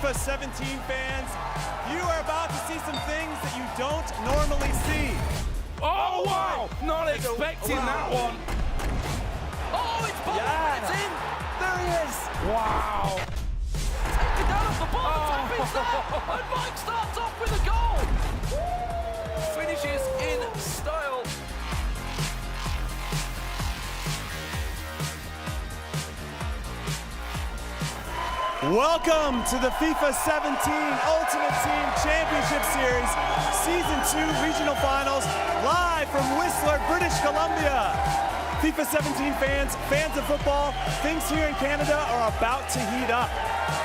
FIFA 17 fans, you are about to see some things that you don't normally see. Oh, wow! Not expecting that one. Oh, it's Bob! Yeah. It's in! There he is. Wow! Taken down off the ball, the tap is there! And Mike starts off with a goal! Finishes in style. Welcome to the FIFA 17 Ultimate Team Championship Series, Season 2 Regional Finals, live from Whistler, British Columbia. FIFA 17 fans, fans of football, things here in Canada are about to heat up.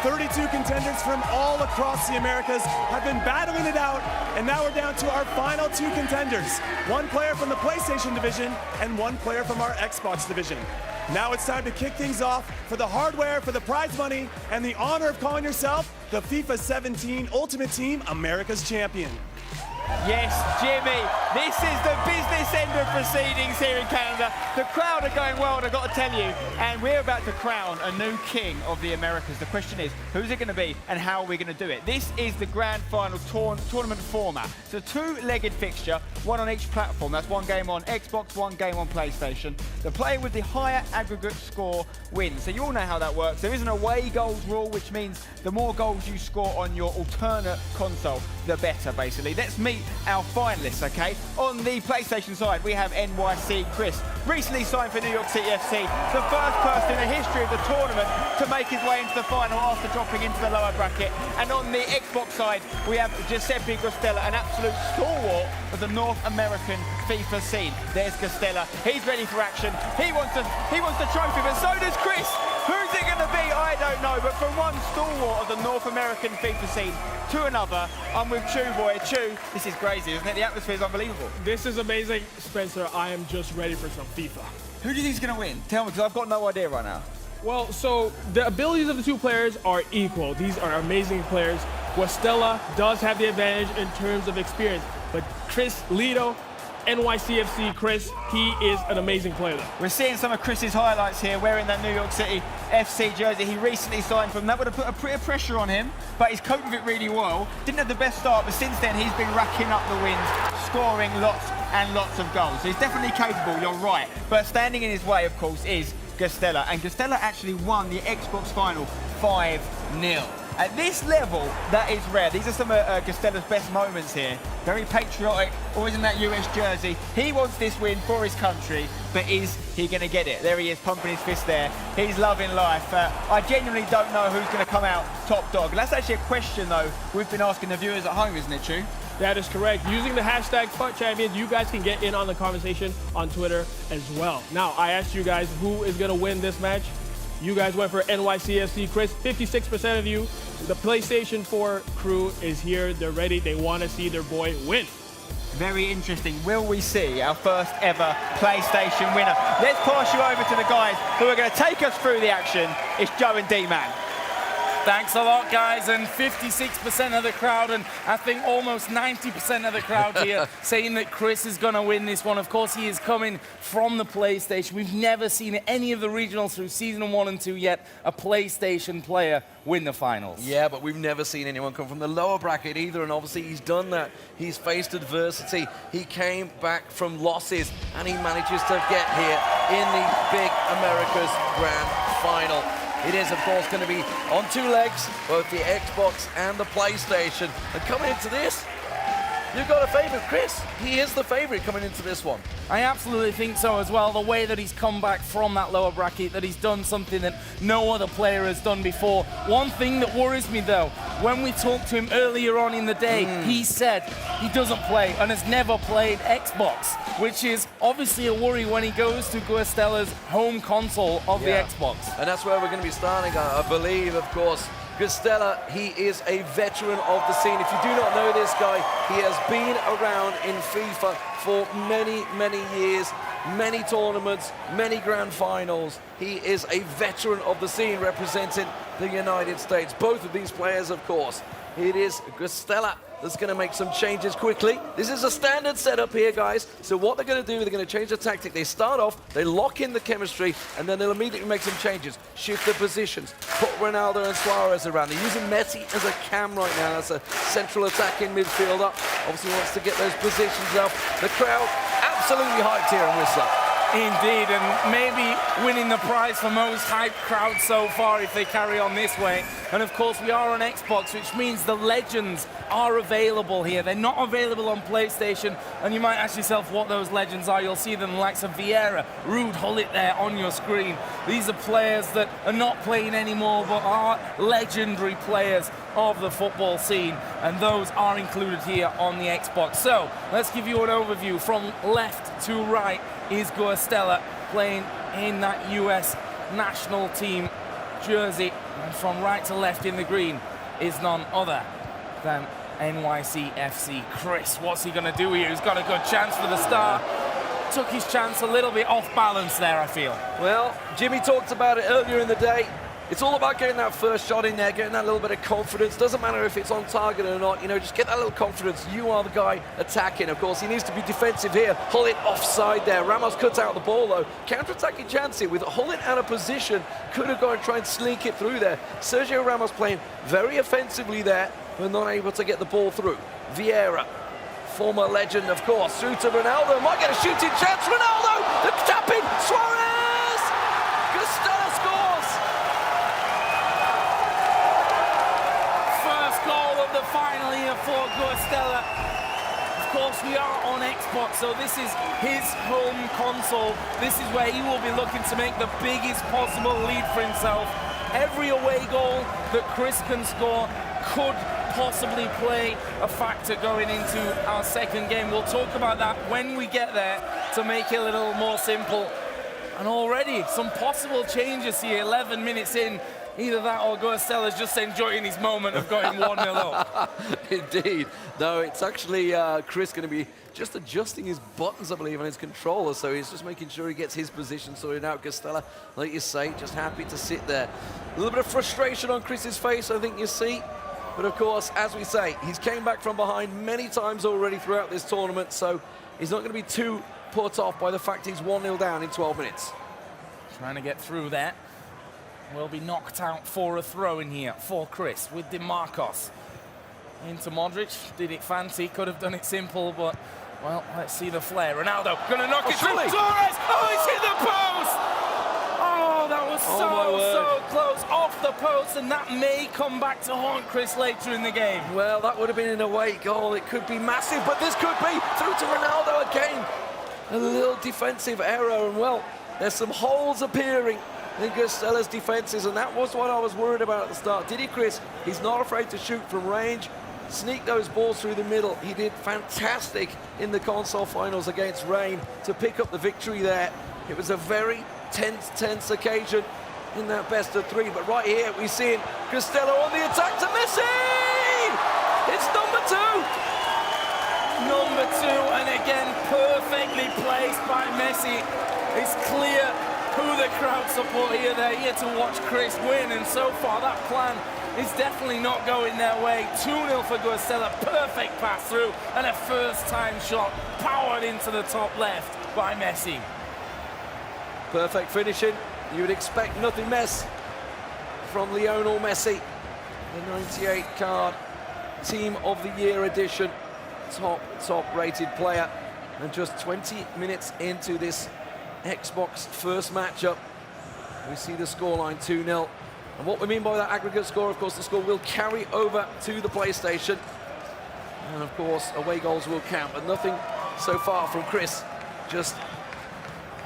32 contenders from all across the Americas have been battling it out, and now we're down to our final 2 contenders. 1 player from the PlayStation division and 1 player from our Xbox division. Now it's time to kick things off for the hardware, for the prize money, and the honor of calling yourself the FIFA 17 Ultimate Team America's Champion. Yes, Jimmy, this is the business end of proceedings here in Canada. The crowd are going wild, I've got to tell you, and we're about to crown a new king of the Americas. The question is, who's it going to be and how are we going to do it? This is the grand final tournament format. It's a 2-legged fixture, 1 on each platform. That's 1 game on Xbox, 1 game on PlayStation. The player with the higher aggregate score wins. So you all know how that works. There is an away goals rule, which means the more goals you score on your alternate console, the better, basically. Let's meet our finalists, okay? On the PlayStation side, we have NYC Chris, recently signed for New York City FC, the first person in the history of the tournament to make his way into the final after dropping into the lower bracket. And on the Xbox side, we have Giuseppe Guastella, an absolute stalwart of the North American FIFA scene. There's Guastella, he's ready for action. He wants the trophy, but so does Chris. Who's it going to be? I don't know, but from one stalwart of the North American FIFA scene to another, I'm with Chew Boy. Chew, this is crazy, isn't it? The atmosphere is unbelievable. This is amazing, Spencer. I am just ready for some FIFA. Who do you think is going to win? Tell me, because I've got no idea right now. Well, so the abilities of the 2 players are equal. These are amazing players. Guastella does have the advantage in terms of experience, but Chris Lido, NYCFC Chris, he is an amazing player. We're seeing some of Chris's highlights here, wearing that New York City FC jersey. He recently signed from that, would have put a bit of pressure on him, but he's coped with it really well. Didn't have the best start, but since then he's been racking up the wins, scoring lots and lots of goals. So he's definitely capable, you're right. But standing in his way, of course, is Guastella. And Guastella actually won the Xbox final 5-0. At this level, that is rare. These are some of Guastella's best moments here. Very patriotic, always in that US jersey. He wants this win for his country, but is he going to get it? There he is, pumping his fist there. He's loving life. I genuinely don't know who's going to come out top dog. And that's actually a question, though, we've been asking the viewers at home, isn't it, Chew? That is correct. Using the hashtag FUTChampions, you guys can get in on the conversation on Twitter as well. Now, I asked you guys who is going to win this match. You guys went for NYCFC Chris. 56% of you. The PlayStation 4 crew is here. They're ready. They want to see their boy win. Very interesting. Will we see our first ever PlayStation winner? Let's pass you over to the guys who are going to take us through the action. It's Joe and D-Man. Thanks a lot, guys, and 56% of the crowd, and I think almost 90% of the crowd here saying that Chris is going to win this one. Of course, he is coming from the PlayStation. We've never seen any of the regionals through Season 1 and 2 yet, a PlayStation player win the finals. Yeah, but we've never seen anyone come from the lower bracket either, and obviously he's done that. He's faced adversity. He came back from losses, and he manages to get here in the big America's Grand Final. It is, of course, going to be on 2 legs, both the Xbox and the PlayStation. And coming into this, you've got a favourite, Chris. He is the favourite coming into this one. I absolutely think so as well. The way that he's come back from that lower bracket, that he's done something that no other player has done before. One thing that worries me, though, when we talked to him earlier on in the day, he said he doesn't play and has never played Xbox, which is obviously a worry when he goes to Guastella's home console of the Xbox. And that's where we're going to be starting, I believe, of course. Guastella, he is a veteran of the scene. If you do not know this guy, he has been around in FIFA for many, many years, many tournaments, many grand finals. He is a veteran of the scene representing the United States. Both of these players, of course. It is Guastella that's going to make some changes quickly. This is a standard setup here, guys. So what they're going to do, they're going to change the tactic. They start off, they lock in the chemistry, and then they'll immediately make some changes, shift the positions, put Ronaldo and Suarez around. They're using Messi as a cam right now. That's a central attacking midfielder. Obviously wants to get those positions up. The crowd absolutely hyped here in Whistler. Indeed, and maybe winning the prize for most hyped crowd so far if they carry on this way. And of course, we are on Xbox, which means the legends are available here. They're not available on PlayStation, and you might ask yourself what those legends are. You'll see them the likes of Vieira, Ruud Gullit there on your screen. These are players that are not playing anymore, but are legendary players of the football scene, and those are included here on the Xbox. So let's give you an overview from left to right. Is Guastella playing in that US national team jersey, and from right to left in the green is none other than NYCFC Chris. What's he going to do here? He's got a good chance for the start. Took his chance a little bit off balance there, I feel. Well, Jimmy talked about it earlier in the day. It's all about getting that first shot in there, getting that little bit of confidence. Doesn't matter if it's on target or not, you know, just get that little confidence. You are the guy attacking. Of course, he needs to be defensive here. Gullit offside there. Ramos cuts out the ball, though. Counter-attacking chance here with Gullit out of position. Could have gone and tried and sneak it through there. Sergio Ramos playing very offensively there, but not able to get the ball through. Vieira, former legend, of course, through to Ronaldo. Might get a shooting chance. Ronaldo, the tap-in. Suarez! Guastella scores! The final here for Guastella. Of course, we are on Xbox, so this is his home console. This is where he will be looking to make the biggest possible lead for himself. Every away goal that Chris can score could possibly play a factor going into our second game. We'll talk about that when we get there to make it a little more simple. And already some possible changes here, 11 minutes in. Either that or Guastella's just enjoying his moment of going 1-0 up. Indeed. No, it's actually Chris going to be just adjusting his buttons, I believe, on his controller. So he's just making sure he gets his position sorted out. Guastella, like you say, just happy to sit there. A little bit of frustration on Chris's face, I think you see. But of course, as we say, he's came back from behind many times already throughout this tournament. So he's not going to be too put off by the fact he's 1-0 down in 12 minutes. Trying to get through that. Will be knocked out for a throw in here for Chris with DeMarcos. Into Modric, did it fancy, could have done it simple, but, well, let's see the flare. Ronaldo, gonna knock it through. Suarez! Oh, he's hit the post! Oh, that was so close off the post, and that may come back to haunt Chris later in the game. Well, that would have been an away goal. It could be massive, but this could be through to Ronaldo again. A little defensive error, and, well, there's some holes appearing in Guastella's defenses, and that was what I was worried about at the start. Did he, Chris? He's not afraid to shoot from range, sneak those balls through the middle. He did fantastic in the console finals against Reign to pick up the victory there. It was a very tense occasion in that best of three, but right here we see Guastella on the attack to Messi! It's number two! Number two, and again, perfectly placed by Messi. It's clear who the crowd support here. They're here to watch Chris win, and so far that plan is definitely not going their way. 2-0 for Guastella, perfect pass through, and a first-time shot powered into the top left by Messi. Perfect finishing. You would expect nothing less from Lionel Messi, the 98 card, Team of the Year edition, top rated player, and just 20 minutes into this Xbox first matchup, we see the scoreline 2-0. And what we mean by that aggregate score, of course, the score will carry over to the PlayStation. And of course, away goals will count, but nothing so far from Chris. Just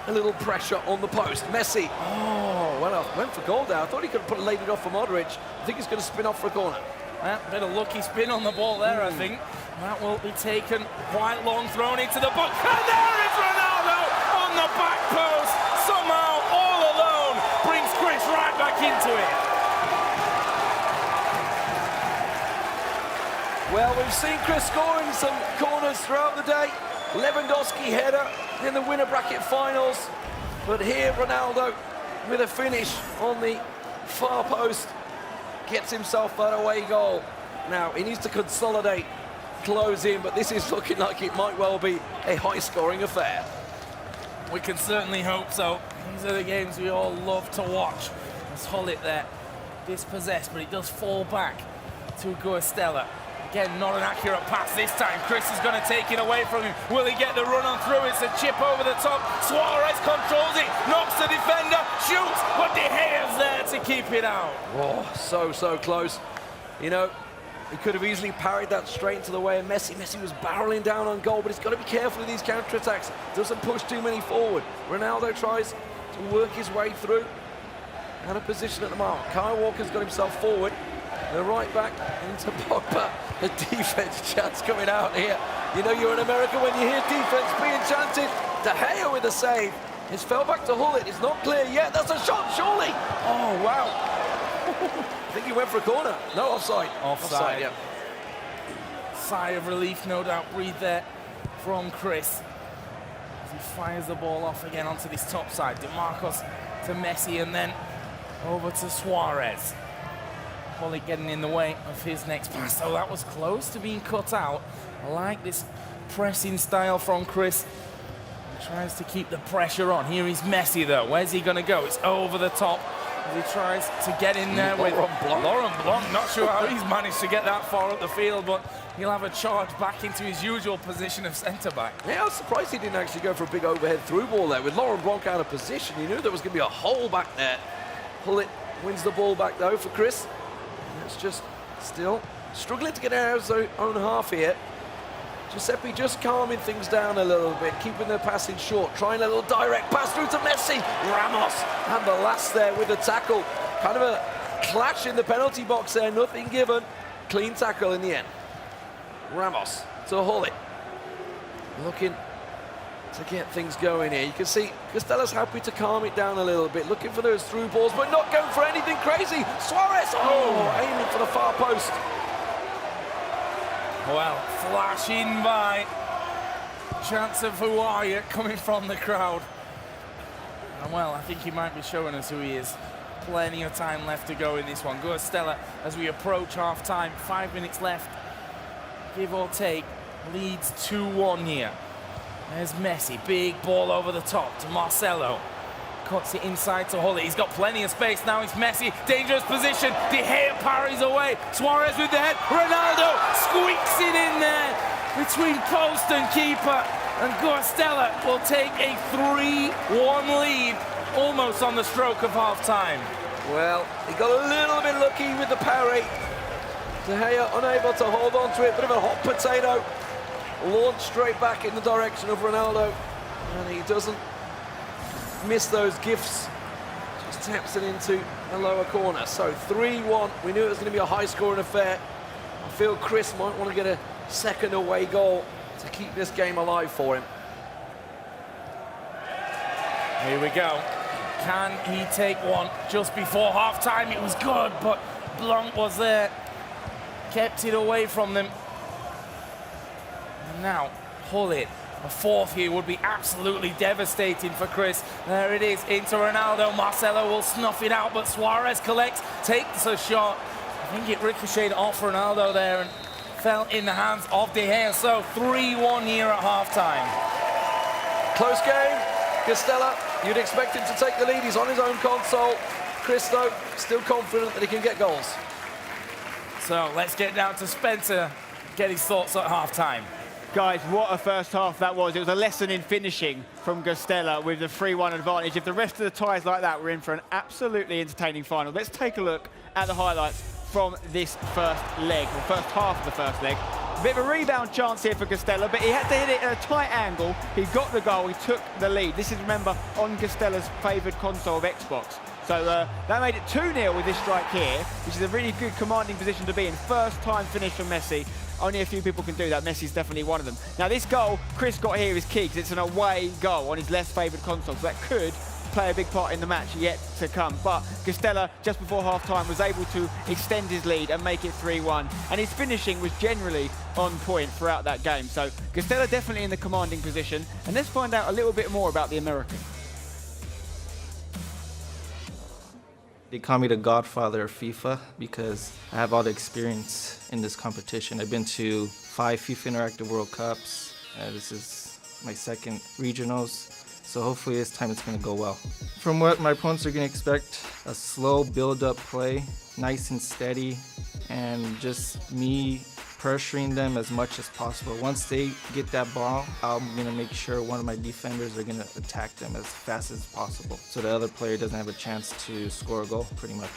a little pressure on the post. Messi, oh, well, went for goal there. I thought he could have laid it off for Modric. I think he's going to spin off for a corner. A bit of lucky spin on the ball there, I think. That will be taken quite long, thrown into the box. And there is Ronaldo on the back post. Somehow, all alone, brings Chris right back into it. Well, we've seen Chris scoring some corners throughout the day. Lewandowski header in the winner bracket finals. But here, Ronaldo with a finish on the far post gets himself that away goal. Now, he needs to consolidate close in, but this is looking like it might well be a high-scoring affair. We can certainly hope so. These are the games we all love to watch. There's Hullet there, dispossessed, but it does fall back to Guastella. Again, not an accurate pass this time. Chris is going to take it away from him. Will he get the run on through? It's a chip over the top. Suarez controls it, knocks the defender, shoots, but De Gea's there to keep it out. Oh, so close. You know, he could have easily parried that straight into the way of Messi. Messi was barreling down on goal, but he's got to be careful of these counter-attacks. Doesn't push too many forward. Ronaldo tries to work his way through. Out of position at the mark. Kyle Walker's got himself forward. The right back into Pogba. The defense chants coming out here. You know you're in America when you hear defense being chanted. De Gea with a save. It's fell back to Hullet. It's not clear yet. That's a shot, surely. Oh, wow. I think he went for a corner. No, offside. Offside. Yeah. Sigh of relief, no doubt, breathed there from Chris. As he fires the ball off again onto this top side. DeMarcos to Messi and then over to Suarez. Hullet getting in the way of his next pass. Oh, that was close to being cut out. I like this pressing style from Chris. He tries to keep the pressure on. Here is Messi, though. Where's he going to go? It's over the top. As he tries to get in there with Laurent Blanc. Not sure how he's managed to get that far up the field, but he'll have a charge back into his usual position of centre-back. Yeah, I was surprised he didn't actually go for a big overhead through ball there. With Laurent Blanc out of position, he knew there was going to be a hole back there. Hullet wins the ball back, though, for Chris. And it's just still struggling to get out of his own half here. Giuseppe just calming things down a little bit, keeping the passing short, trying a little direct pass through to Messi. Ramos, and the last there with the tackle. Kind of a clash in the penalty box there, nothing given. Clean tackle in the end. Ramos to Hullet. Looking to get things going here. You can see Guastella's happy to calm it down a little bit, looking for those through balls, but not going for anything crazy. Suarez, aiming for the far post. Well, flashing by. Chance of who are you coming from the crowd. And well, I think he might be showing us who he is. Plenty of time left to go in this one. Guastella, as we approach half-time, 5 minutes left, give or take, leads 2-1 here. There's Messi, big ball over the top to Marcelo. Cuts it inside to Hullet. He's got plenty of space now. It's Messi, dangerous position. De Gea parries away. Suarez with the head. Ronaldo squeaks it in there between post and keeper. And Guastella will take a 3-1 lead, almost on the stroke of half-time. Well, he got a little bit lucky with the parry. De Gea unable to hold on to it. Bit of a hot potato. Launched straight back in the direction of Ronaldo. And he doesn't miss those gifts. Just taps it into the lower corner. So 3-1. We knew it was going to be a high-scoring affair. I feel Chris might want to get a second away goal to keep this game alive for him. Here we go. Can he take one just before half-time? It was good, but Blanc was there. Kept it away from them. And now, Hullet. A fourth here would be absolutely devastating for Chris. There it is, into Ronaldo. Marcelo will snuff it out, but Suarez collects, takes a shot. I think it ricocheted off Ronaldo there and fell in the hands of De Gea. So 3-1 here at halftime. Close game. Guastella, you'd expect him to take the lead. He's on his own console. Chris, though, still confident that he can get goals. So let's get down to Spencer, get his thoughts at halftime. Guys, what a first half that was. It was a lesson in finishing from Guastella with the 3-1 advantage. If the rest of the ties like that, we're in for an absolutely entertaining final. Let's take a look at the highlights from this first leg, the first half of the first leg. A bit of a rebound chance here for Guastella, but he had to hit it at a tight angle. He got the goal, he took the lead. This is, remember, on Guastella's favoured console of Xbox. So that made it 2-0 with this strike here, which is a really good commanding position to be in. First time finish from Messi. Only a few people can do that. Messi's definitely one of them. Now this goal Chris got here is key because it's an away goal on his less favoured console. So that could play a big part in the match yet to come. But Guastella, just before half-time, was able to extend his lead and make it 3-1. And his finishing was generally on point throughout that game. So Guastella definitely in the commanding position. And let's find out a little bit more about the American. They call me the godfather of FIFA because I have all the experience in this competition. I've been to 5 FIFA Interactive World Cups. This is my second regionals, so hopefully this time it's going to go well. From what my opponents are going to expect, a slow build-up play, nice and steady, and just me pressuring them as much as possible. Once they get that ball, I'm going to make sure one of my defenders are going to attack them as fast as possible so the other player doesn't have a chance to score a goal, pretty much.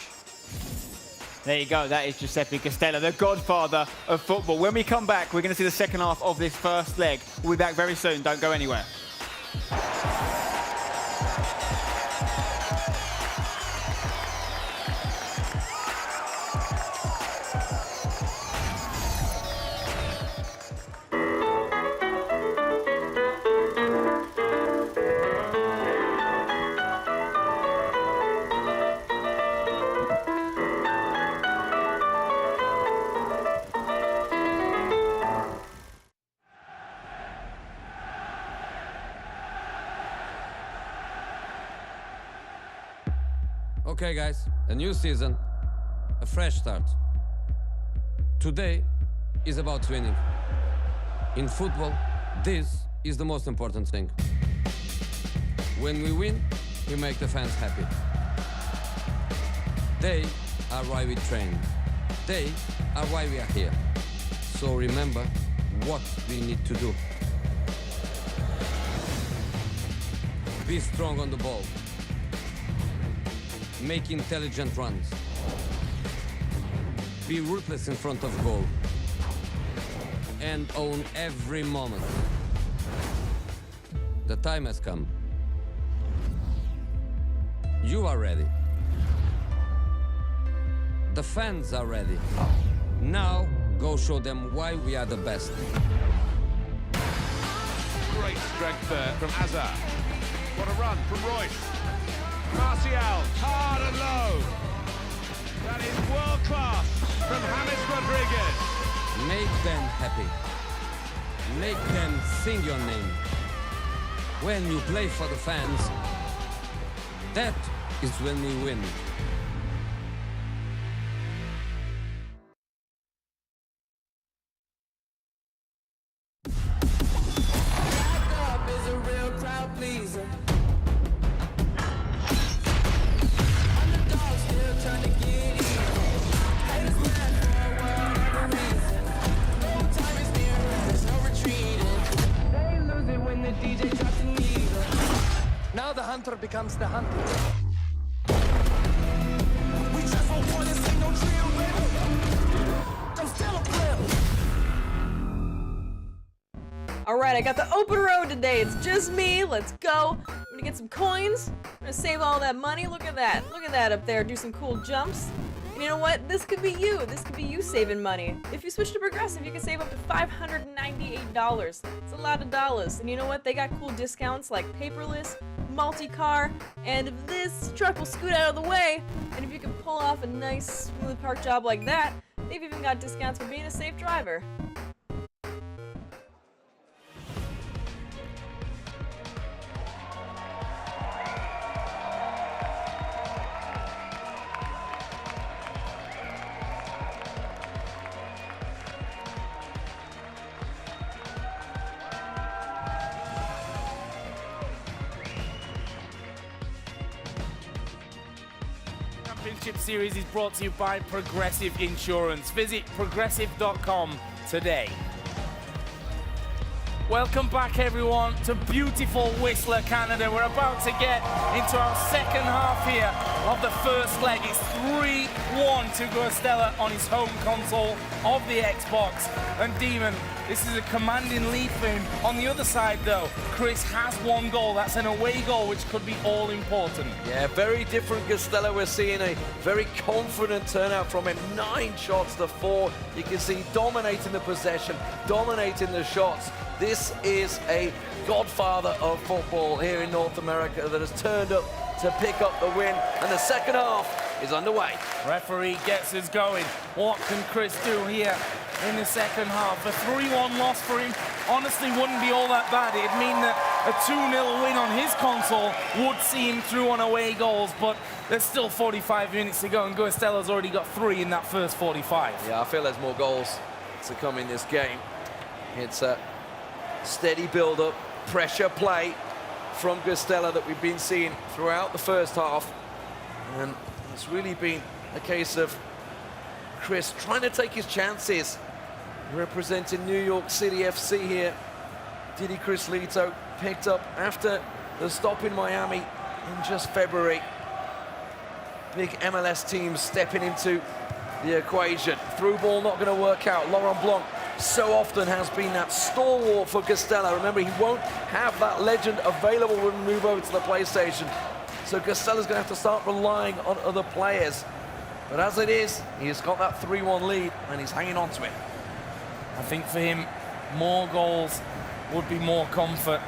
There you go, that is Giuseppe Castella, the godfather of football. When we come back, we're going to see the second half of this first leg. We'll be back very soon, don't go anywhere. Okay, guys, a new season, a fresh start. Today is about winning. In football, this is the most important thing. When we win, we make the fans happy. They are why we train. They are why we are here. So remember what we need to do. Be strong on the ball. Make intelligent runs. Be ruthless in front of goal. And own every moment. The time has come. You are ready. The fans are ready. Now, go show them why we are the best. Great strength there from Hazard. What a run from Royce. Martial, hard and low. That is world class from James Rodriguez. Make them happy. Make them sing your name. When you play for the fans, that is when we win. Now the hunter becomes the hunted. We just for one, this ain't no drill, baby. I'm still a player. All right, I got the open road today. It's just me. Let's go. I'm gonna get some coins. I'm gonna save all that money. Look at that. Look at that up there. Do some cool jumps. And you know what? This could be you. This could be you saving money. If you switch to Progressive, you can save up to $598. It's a lot of dollars. And you know what? They got cool discounts like paperless, multi-car, and if this truck will scoot out of the way, and if you can pull off a nice smooth park job like that, they've even got discounts for being a safe driver. Championship Series is brought to you by Progressive Insurance. Visit progressive.com today. Welcome back, everyone, to beautiful Whistler, Canada. We're about to get into our second half here of the first leg. It's 3-1 to Guastella on his home console of the Xbox. And Demon, this is a commanding lead for him. On the other side, though, Chris has one goal. That's an away goal, which could be all important. Yeah, very different Guastella. We're seeing a very confident turnout from him. 9 shots to 4. You can see dominating the possession, dominating the shots. This is a godfather of football here in North America that has turned up to pick up the win, and the second half is underway. Referee gets us going. What can Chris do here in the second half? A 3-1 loss for him honestly wouldn't be all that bad. It'd mean that a 2-0 win on his console would see him through on away goals, but there's still 45 minutes to go, and Guastella's already got 3 in that first 45. Yeah, I feel there's more goals to come in this game. It's a steady build-up, pressure play from Guastella that we've been seeing throughout the first half. And it's really been a case of Chris trying to take his chances. Representing New York City FC here. Didi Chris Lito picked up after the stop in Miami in just February. Big MLS teams stepping into the equation. Through ball not going to work out. Laurent Blanc so often has been that stalwart for Guastella. Remember, he won't have that legend available when we move over to the PlayStation. So Guastella's going to have to start relying on other players. But as it is, he's got that 3-1 lead and he's hanging on to it. I think for him, more goals would be more comfort.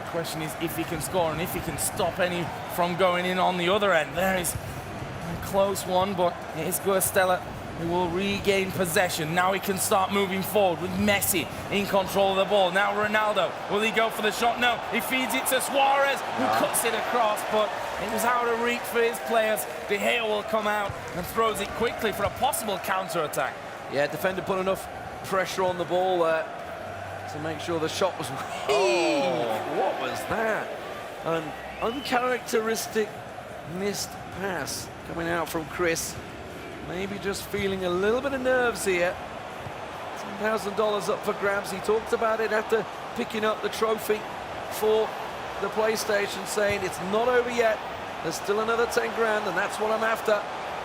The question is if he can score and if he can stop any from going in on the other end. There is a close one, but it is Guastella who will regain possession. Now he can start moving forward with Messi in control of the ball. Now Ronaldo, will he go for the shot? No, he feeds it to Suarez, who cuts it across, but it was out of reach for his players. De Gea will come out and throws it quickly for a possible counter-attack. Yeah, defender put enough pressure on the ball there to make sure the shot was... Oh, what was that? An uncharacteristic missed pass coming out from Chris. Maybe just feeling a little bit of nerves here. $10,000 up for grabs. He talked about it after picking up the trophy for the PlayStation, saying it's not over yet. There's still another 10 grand, and that's what I'm after.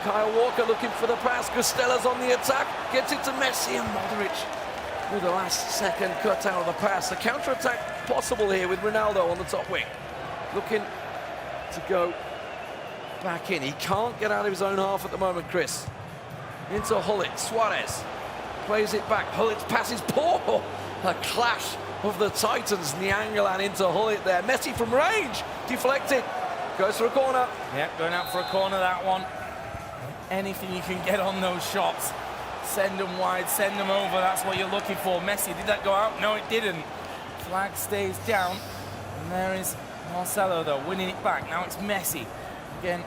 Kyle Walker looking for the pass. Guastella's on the attack. Gets it to Messi, and Modric with the last second cut out of the pass. The counter-attack possible here with Ronaldo on the top wing. Looking to go back in. He can't get out of his own half at the moment, Chris. Into Hullet. Suarez plays it back. Hullet's pass is poor. A clash of the Titans. Niangalan into Hullet there. Messi from range. Deflected. Goes for a corner. Yep, going out for a corner, that one. Anything you can get on those shots. Send them wide, send them over. That's what you're looking for. Messi, did that go out? No, it didn't. Flag stays down. And there is Marcelo, though, winning it back. Now it's Messi. Again,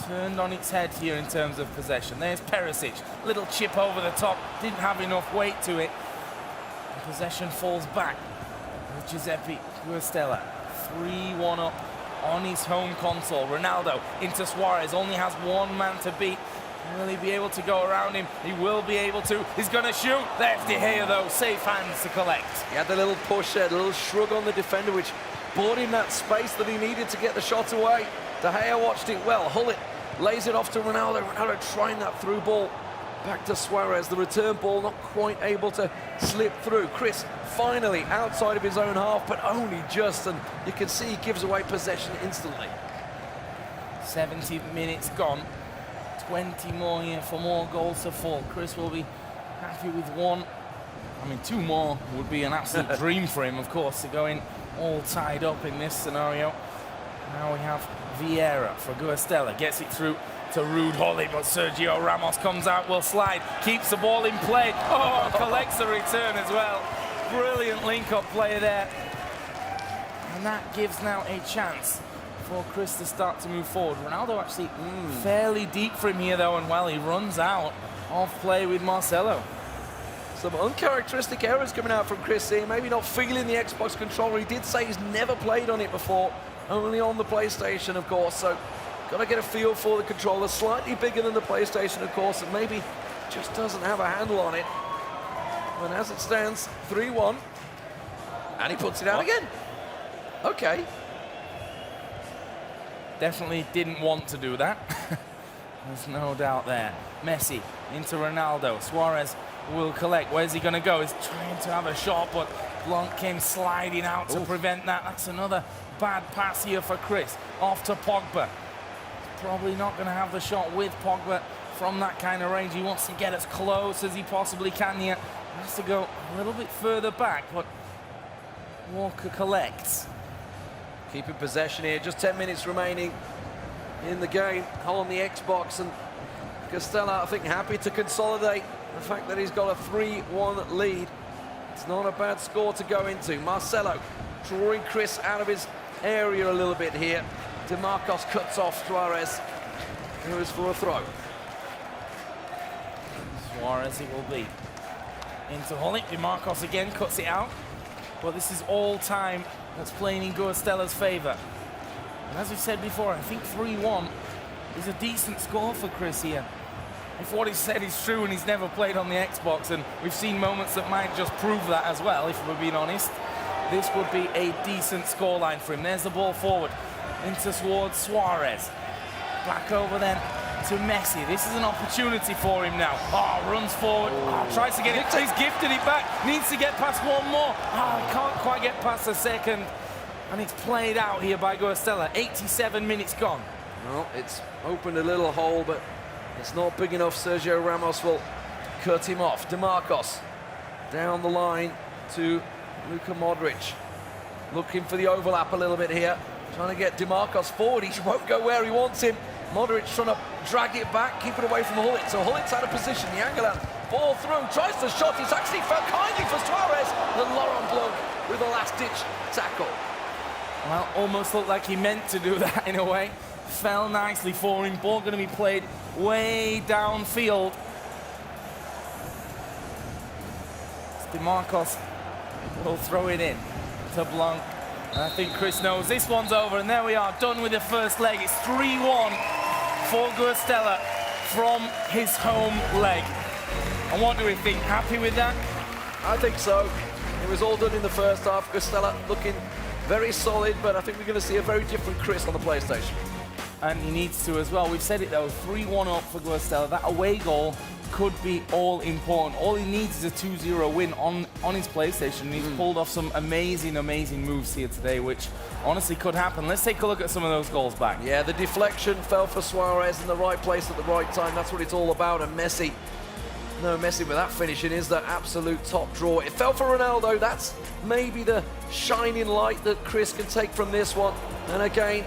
turned on its head here in terms of possession. There's Perisic, little chip over the top, didn't have enough weight to it. And possession falls back with Giuseppe Guastella. 3-1 up on his home console. Ronaldo into Suarez, only has one man to beat. Will he be able to go around him? He will be able to. He's going to shoot. There's De Gea, though, safe hands to collect. He had the little push there, the little shrug on the defender, which bought him that space that he needed to get the shot away. De Gea watched it well. Hullet lays it off to Ronaldo. Ronaldo trying that through ball back to Suarez. The return ball not quite able to slip through. Chris finally outside of his own half, but only just, and you can see he gives away possession instantly. 70 minutes gone. 20 more here for more goals to fall. Chris will be happy with one. I mean, 2 more would be an absolute dream for him, of course, to go in all tied up in this scenario. Now we have Vieira for Guastella. Gets it through to Ruud Gullit, but Sergio Ramos comes out, will slide, keeps the ball in play. Oh, collects the return as well. Brilliant link-up play there. And that gives now a chance for Chris to start to move forward. Ronaldo actually fairly deep for him here, though, and well, he runs out of play with Marcelo. Some uncharacteristic errors coming out from Chris here. Maybe not feeling the Xbox controller. He did say he's never played on it before, only on the PlayStation, of course. So, got to get a feel for the controller. Slightly bigger than the PlayStation, of course, and maybe just doesn't have a handle on it. And as it stands, 3-1. And he puts it out again. Okay. Definitely didn't want to do that. There's no doubt there. Messi into Ronaldo. Suarez will collect. Where's he going to go? He's trying to have a shot, but Blanc came sliding out to prevent that. That's another bad pass here for Chris. Off to Pogba. Probably not going to have the shot with Pogba from that kind of range. He wants to get as close as he possibly can here. He has to go a little bit further back, but Walker collects. Keeping possession here, just 10 minutes remaining in the game on the Xbox, and Guastella, I think, happy to consolidate the fact that he's got a 3-1 lead. It's not a bad score to go into. Marcelo drawing Chris out of his area a little bit here. DeMarcos cuts off Suarez, who is for a throw. Suarez it will be. Into Hullet. DeMarcos again cuts it out. But this is all time that's playing in Guastella's favor. And as we said before, I think 3-1 is a decent score for Chris here. If what he said is true and he's never played on the Xbox, and we've seen moments that might just prove that as well, if we're being honest, this would be a decent scoreline for him. There's the ball forward into towards Suarez. Back over then to Messi. This is an opportunity for him now. Oh, runs forward. Oh, tries to get it. He's gifted it back. Needs to get past one more. Oh, can't quite get past the second. And it's played out here by Guastella. 87 minutes gone. Well, it's opened a little hole, but it's not big enough. Sergio Ramos will cut him off. DeMarcos down the line to Luka Modric. Looking for the overlap a little bit here. Trying to get DeMarcos forward. He won't go where he wants him. Modric trying to drag it back, keep it away from Hullet. So Hullit's out of position. Yangalan ball through, tries the shot. It's actually fell kindly for Suarez. And Laurent Blanc with a last-ditch tackle. Well, almost looked like he meant to do that in a way. Fell nicely for him. Ball going to be played way downfield. DeMarcos will throw it in to Blanc. And I think Chris knows this one's over, and there we are, done with the first leg. It's 3-1 for Guastella from his home leg. And what do we think? Happy with that? I think so. It was all done in the first half. Guastella looking very solid, but I think we're going to see a very different Chris on the PlayStation. And he needs to as well. We've said it though, 3-1 up for Guastella. That away goal could be all important. All he needs is a 2-0 win on his PlayStation. And he's pulled off some amazing, amazing moves here today, which honestly could happen. Let's take a look at some of those goals back. Yeah, the deflection fell for Suarez in the right place at the right time. That's what it's all about. And Messi, no Messi with that finishing is the absolute top draw. It fell for Ronaldo. That's maybe the shining light that Chris can take from this one. And again,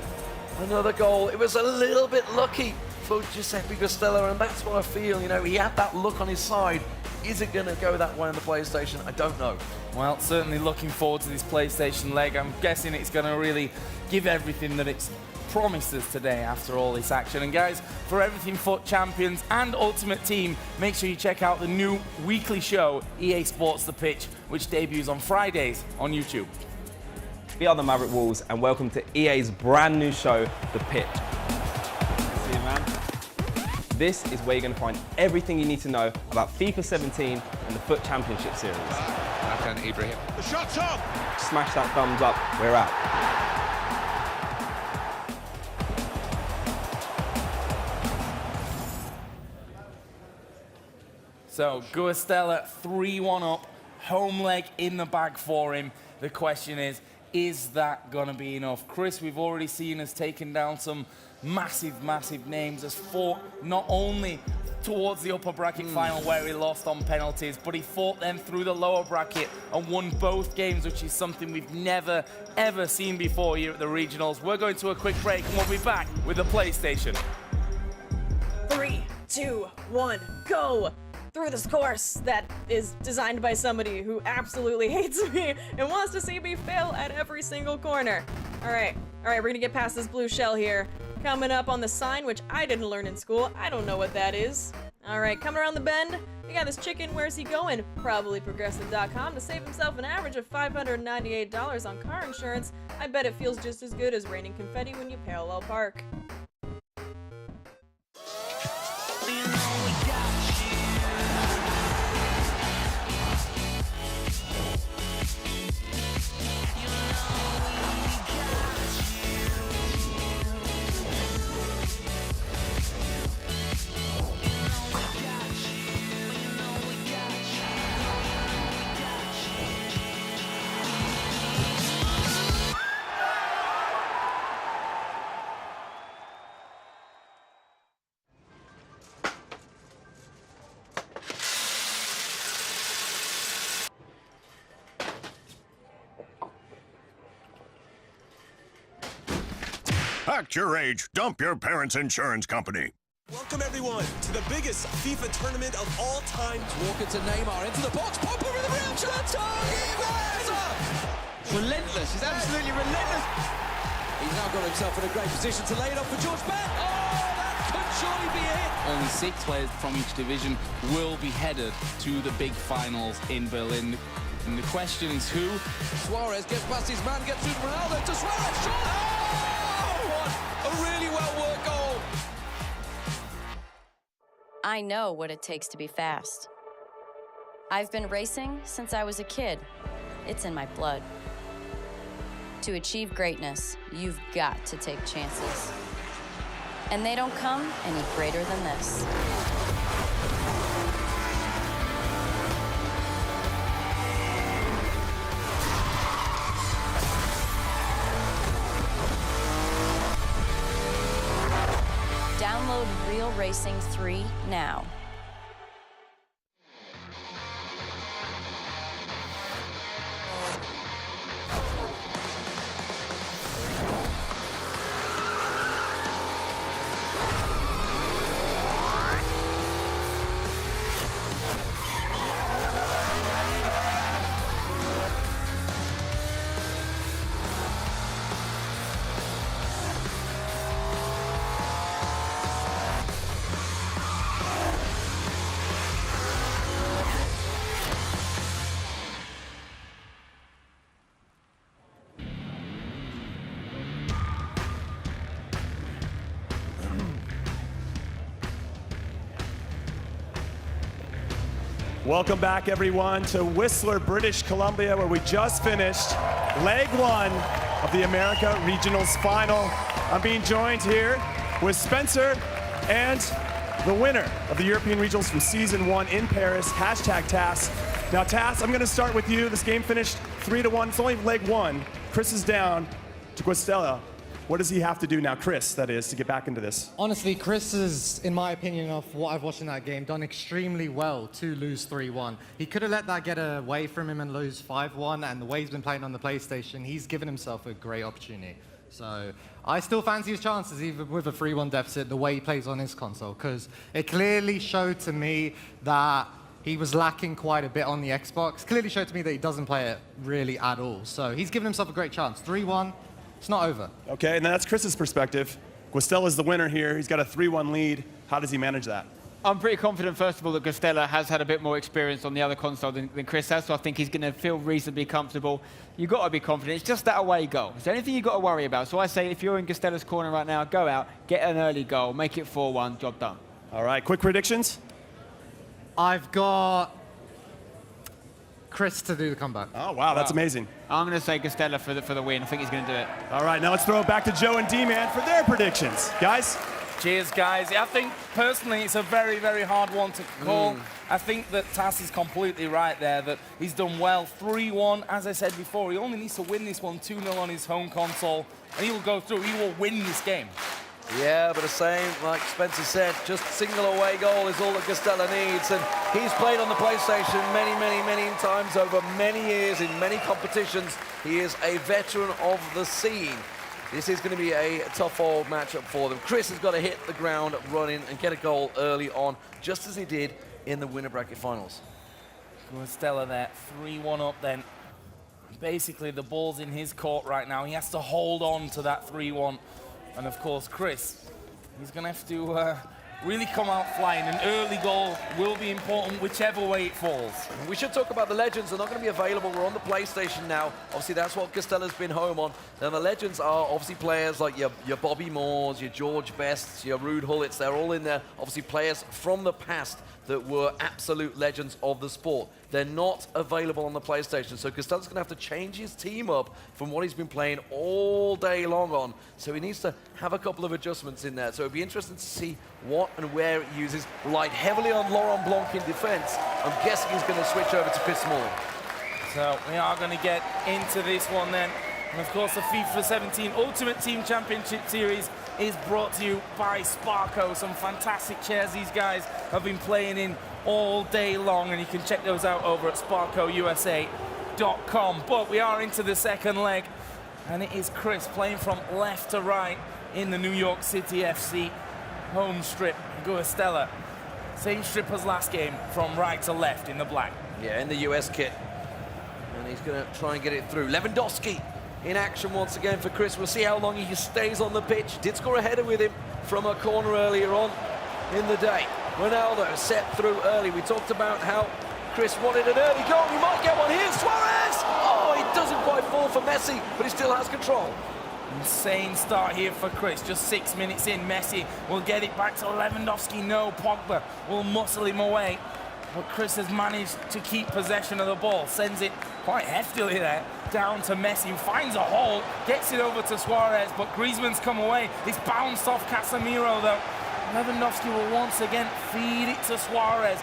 another goal. It was a little bit lucky for Giuseppe Guastella, and that's what I feel. You know, he had that look on his side. Is it going to go that way on the PlayStation? I don't know. Well, certainly looking forward to this PlayStation leg. I'm guessing it's going to really give everything that it's promised us today after all this action. And guys, for everything FUT Champions and Ultimate Team, make sure you check out the new weekly show, EA Sports The Pitch, which debuts on Fridays on YouTube. We are the Maverick Wolves, and welcome to EA's brand new show, The Pitch. See you, man. This is where you're going to find everything you need to know about FIFA 17 and the FUT Championship Series. Hakan Ibrahim. The shot's on! Smash that thumbs up, we're out. So, Guastella 3-1 up, home leg in the bag for him. The question is that going to be enough? Chris, we've already seen us taken down some massive, massive names, has fought not only towards the upper bracket final where he lost on penalties, but he fought them through the lower bracket and won both games, which is something we've never, ever seen before here at the Regionals. We're going to a quick break and we'll be back with the PlayStation. 3, 2, 1, go! Through this course that is designed by somebody who absolutely hates me and wants to see me fail at every single corner. All right, we're gonna get past this blue shell here. Coming up on the sign, which I didn't learn in school. I don't know what that is. All right, coming around the bend, we got this chicken. Where's he going? Probably Progressive.com to save himself an average of $598 on car insurance. I bet it feels just as good as raining confetti when you parallel park. Act your age. Dump your parents' insurance company. Welcome everyone to the biggest FIFA tournament of all time. Walker to Neymar into the box. Pogba with the real chance. Relentless. He's absolutely relentless. He's now got himself in a great position to lay it off for George Bell. Oh, that could surely be it. Only 6 players from each division will be headed to the big finals in Berlin. And the question is who? Suarez gets past his man, gets through Ronaldo to Suarez. Shot! Oh, what a really well-worked goal. I know what it takes to be fast. I've been racing since I was a kid. It's in my blood. To achieve greatness, you've got to take chances. And they don't come any greater than this. Download Real Racing 3 now. Welcome back, everyone, to Whistler, British Columbia, where we just finished leg 1 of the America Regionals Final. I'm being joined here with Spencer and the winner of the European Regionals from Season 1 in Paris, #TAS. Now, TAS, I'm going to start with you. This game finished 3-1. It's only leg 1. Chris is down to Guastella. What does he have to do now, Chris, that is, to get back into this? Honestly, Chris has, in my opinion, of what I've watched in that game, done extremely well to lose 3-1. He could have let that get away from him and lose 5-1, and the way he's been playing on the PlayStation, he's given himself a great opportunity. So I still fancy his chances, even with a 3-1 deficit, the way he plays on his console, because it clearly showed to me that he was lacking quite a bit on the Xbox. Clearly showed to me that he doesn't play it really at all. So he's given himself a great chance. 3-1. It's not over. Okay, and that's Chris's perspective. Guastella's the winner here. He's got a 3-1 lead. How does he manage that? I'm pretty confident, first of all, that Guastella has had a bit more experience on the other console than Chris has, so I think he's going to feel reasonably comfortable. You've got to be confident. It's just that away goal. It's the only thing you've got to worry about. So I say, if you're in Guastella's corner right now, go out, get an early goal, make it 4-1, job done. All right, quick predictions? I've got Chris to do the comeback. Oh, wow, that's amazing. I'm going to say Guastella for the win. I think he's going to do it. All right, now let's throw it back to Joe and D-Man for their predictions. Guys? Cheers, guys. I think, personally, it's a very, very hard one to call. I think that TAS is completely right there, that he's done well. 3-1, as I said before, he only needs to win this one 2-0 on his home console, and he will go through. He will win this game. Yeah, but the same, like Spencer said, just single away goal is all that Guastella needs. And he's played on the PlayStation many times over many years in many competitions. He is a veteran of the scene. This is going to be a tough old matchup for them. Chris has got to hit the ground running and get a goal early on, just as he did in the winner bracket finals. Guastella there, 3-1 up then. Basically, the ball's in his court right now. He has to hold on to that 3-1. And of course, Chris, he's going to have to really come out flying. An early goal will be important, whichever way it falls. We should talk about the Legends. They're not going to be available. We're on the PlayStation now. Obviously, that's what Guastella's been home on. Now, the Legends are obviously players like your Bobby Moores, your George Bests, your Ruud Hullits. They're all in there. Obviously, players from the past that were absolute legends of the sport. They're not available on the PlayStation, so Guastella's going to have to change his team up from what he's been playing all day long on. So he needs to have a couple of adjustments in there. So it'll be interesting to see what and where it uses. Relied heavily on Laurent Blanc in defense. I'm guessing he's going to switch over to Chris Smalling. So we are going to get into this one then. And of course, the FIFA 17 Ultimate Team Championship Series is brought to you by Sparco. Some fantastic chairs these guys have been playing in all day long, and you can check those out over at sparcousa.com. But we are into the second leg, and it is Chris playing from left to right in the New York City FC home strip. Guastella, same strip as last game, from right to left in the black. Yeah, in the US kit. And he's going to try and get it through. Lewandowski in action once again for Chris. We'll see how long he stays on the pitch. Did score a header with him from a corner earlier on in the day. Ronaldo set through early. We talked about how Chris wanted an early goal. He might get one here. Suarez! Oh, it doesn't quite fall for Messi, but he still has control. Insane start here for Chris. Just 6 minutes in, Messi will get it back to Lewandowski. No, Pogba will muscle him away. But Chris has managed to keep possession of the ball. Sends it quite heftily there down to Messi, who finds a hole, gets it over to Suarez, but Griezmann's come away. It's bounced off Casemiro, though. Lewandowski will once again feed it to Suarez.